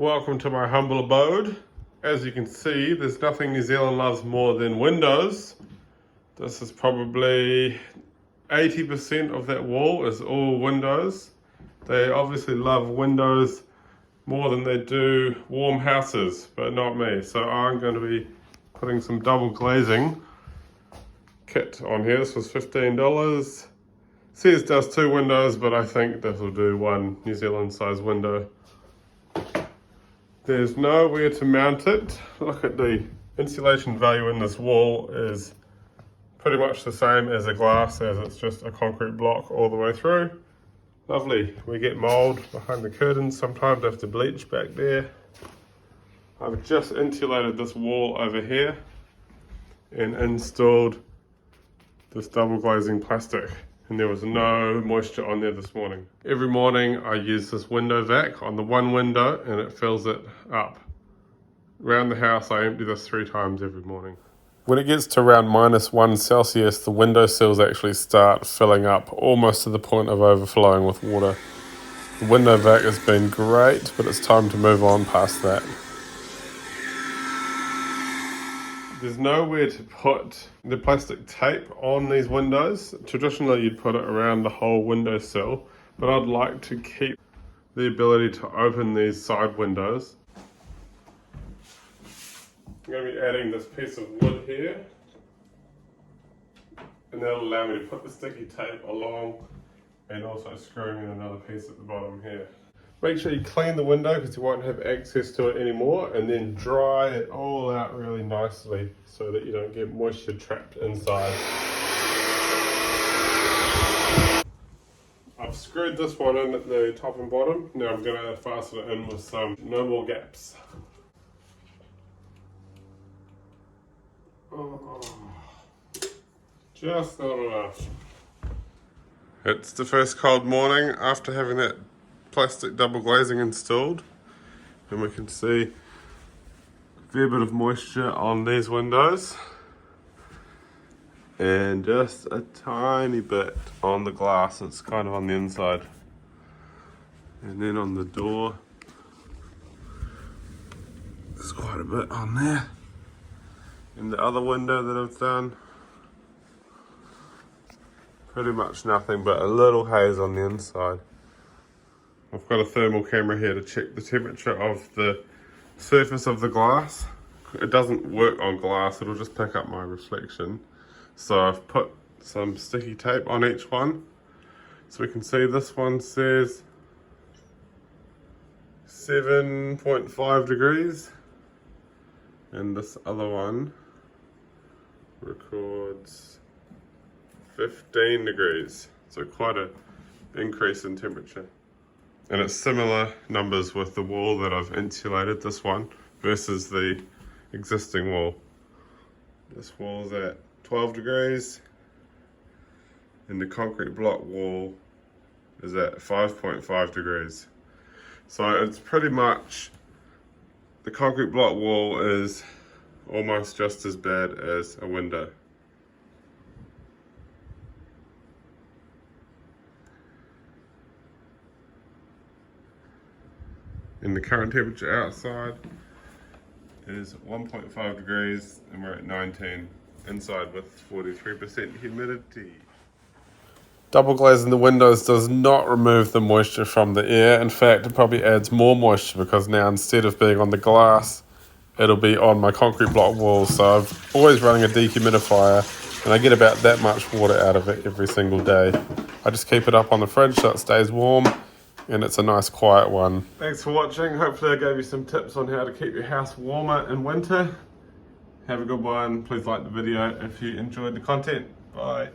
Welcome to my humble abode. As you can see, there's nothing New Zealand loves more than windows. This is probably 80% of that wall is all windows. They obviously love windows more than they do warm houses, but not me. So I'm going to be putting some double glazing kit on here. This was $15. Says does 2 windows, but I think this will do 1 New Zealand size window. There's nowhere to mount it. Look at the insulation value in this wall is pretty much the same as a glass, as it's just a concrete block all the way through. Lovely. We get mold behind the curtains. Sometimes I have to bleach back there. I've just insulated this wall over here and installed this double glazing plastic. And there was no moisture on there this morning. Every morning I use this window vac on the one window and it fills it up. Around the house I empty this 3 times every morning. When it gets to around -1 Celsius, the window sills actually start filling up almost to the point of overflowing with water. The window vac has been great, but it's time to move on past that. There's nowhere to put the plastic tape on these windows. Traditionally you'd put it around the whole windowsill, but I'd like to keep the ability to open these side windows. I'm going to be adding this piece of wood here, and that'll allow me to put the sticky tape along and also screwing in another piece at the bottom here. Make sure you clean the window because you won't have access to it anymore, and then dry it all out really nicely so that you don't get moisture trapped inside. I've screwed this one in at the top and bottom. Now I'm going to fasten it in with some no more gaps. Oh, just not enough. It's the first cold morning after having that plastic double glazing installed, and we can see a fair bit of moisture on these windows and just a tiny bit on the glass. It's kind of on the inside, and then on the door there's quite a bit on there, and the other window that I've done, pretty much nothing but a little haze on the inside. I've got a thermal camera here to check the temperature of the surface of the glass. It doesn't work on glass, it'll just pick up my reflection. So I've put some sticky tape on each one. So we can see this one says 7.5 degrees. And this other one records 15 degrees. So quite an increase in temperature. And it's similar numbers with the wall that I've insulated, this one, versus the existing wall. This wall's at 12 degrees, and the concrete block wall is at 5.5 degrees. So it's pretty much, the concrete block wall is almost just as bad as a window. And the current temperature outside is 1.5 degrees and we're at 19 inside with 43% humidity. Double glazing the windows does not remove the moisture from the air. In fact, it probably adds more moisture because now instead of being on the glass, it'll be on my concrete block wall. So I'm always running a dehumidifier and I get about that much water out of it every single day. I just keep it up on the fridge so it stays warm. And it's a nice quiet one. Thanks for watching. Hopefully I gave you some tips on how to keep your house warmer in winter. Have a good one. Please like the video if you enjoyed the content. Bye.